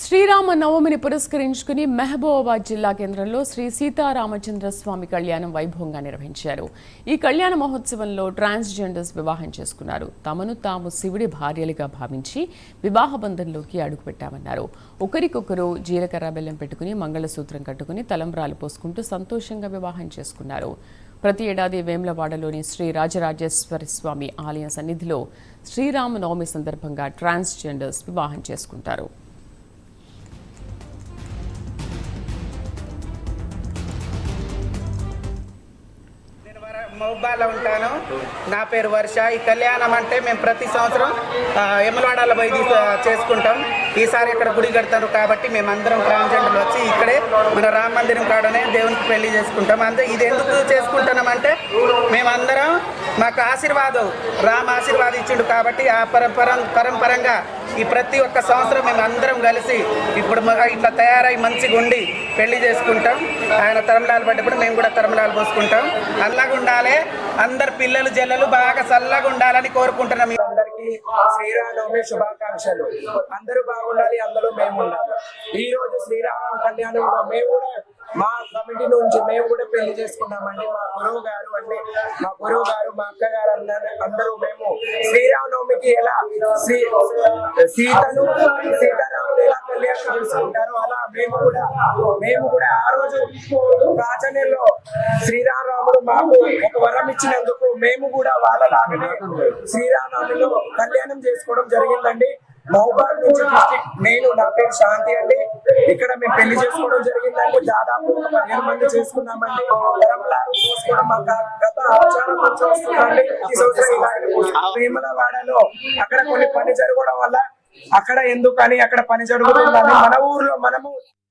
శ్రీరామ నవమిని పురస్కరించుకుని మహబూబాబాద్ జిల్లా కేంద్రంలో శ్రీ సీతారామచంద్ర స్వామి కళ్యాణం వైభవంగా నిర్వహించారు. ఈ కళ్యాణ మహోత్సవంలో ట్రాన్స్జెండర్స్ వివాహం చేసుకున్నారు. తమను తాము శివుడి భార్యలుగా భావించి వివాహ బంధంలోకి అడుగుపెట్టామన్నారు. ఒకరికొకరు జీలకర్ర బెల్లం పెట్టుకుని మంగళసూత్రం కట్టుకుని తలంబ్రాలు పోసుకుంటూ సంతోషంగా వివాహం చేసుకున్నారు. ప్రతి ఏడాది వేములవాడలోని శ్రీ రాజరాజేశ్వర స్వామి ఆలయం సన్నిధిలో శ్రీరామ నవమి సందర్భంగా ట్రాన్స్జెండర్స్ వివాహం చేసుకుంటారు. మహబూబాలో ఉంటాను. నా పేరు వర్ష. ఈ కళ్యాణం అంటే మేము ప్రతి సంవత్సరం ఎమ్మలవాడలో పోయి చేసుకుంటాం. ఈసారి ఇక్కడ గుడి కడతారు కాబట్టి మేమందరం ట్రాన్స్జెండర్లు వచ్చి ఇక్కడే మన రామ మందిరం కాడనే దేవునికి పెళ్లి చేసుకుంటాం. ఇది ఎందుకు చేసుకుంటున్నామంటే మేమందరం మాకు ఆశీర్వాదం రామ ఆశీర్వాదం ఇచ్చిండు కాబట్టి ఆ పరంపరంగా ఈ ప్రతి ఒక్క సంవత్సరం మేము అందరం కలిసి ఇప్పుడు ఇట్లా తయారై మంచిగా ఉండి పెళ్లి చేసుకుంటాం. ఆయన తరంలాలు పడ్డప్పుడు మేము కూడా తరంలాలు పోసుకుంటాం. అల్లగా ఉండాలి, అందరు పిల్లలు జల్లలు బాగా చల్లగా ఉండాలని కోరుకుంటున్నాం. అందరికీ శ్రీరామనవమి శుభాకాంక్షలు. అందరూ బాగుండాలి, అందులో మేము ఉండాలి. ఈ రోజు శ్రీరామ కళ్యాణంలో మేము కూడా మా కమిటీ నుంచి మేము కూడా పెళ్లి చేసుకున్నామండి. మా గురువు గారు మా అక్కగారు అందరూ మేము శ్రీరామనవమికి ఎలా సీతారాములు ఎలా కళ్యాణం చేసుకుంటారో అలా మేము కూడా ఆ రోజు ప్రాచీనంలో శ్రీరామరాముడు మాకు ఒక వరం ఇచ్చినందుకు మేము కూడా వాళ్ళలాగానే శ్రీరామనవమిలో కళ్యాణం చేసుకోవడం జరిగిందండి. మహబూబాబాద్ నుంచి డిస్ట్రిక్ట్ నేను, నా పేరు శాంతి అండి. ఇక్కడ మేము పెళ్లి చేసుకోవడం జరిగిందండి. దాదాపు 15 మంది చేసుకున్నామండి. చేసుకోవడం మా గత ఆచారం నుంచి వస్తుందండి. ఈ సంవత్సరం వేములవాడలో అక్కడ కొన్ని పని జరగడం వల్ల అక్కడ ఎందుకని అక్కడ పని జరుగుతుందని మన ఊర్లో మనము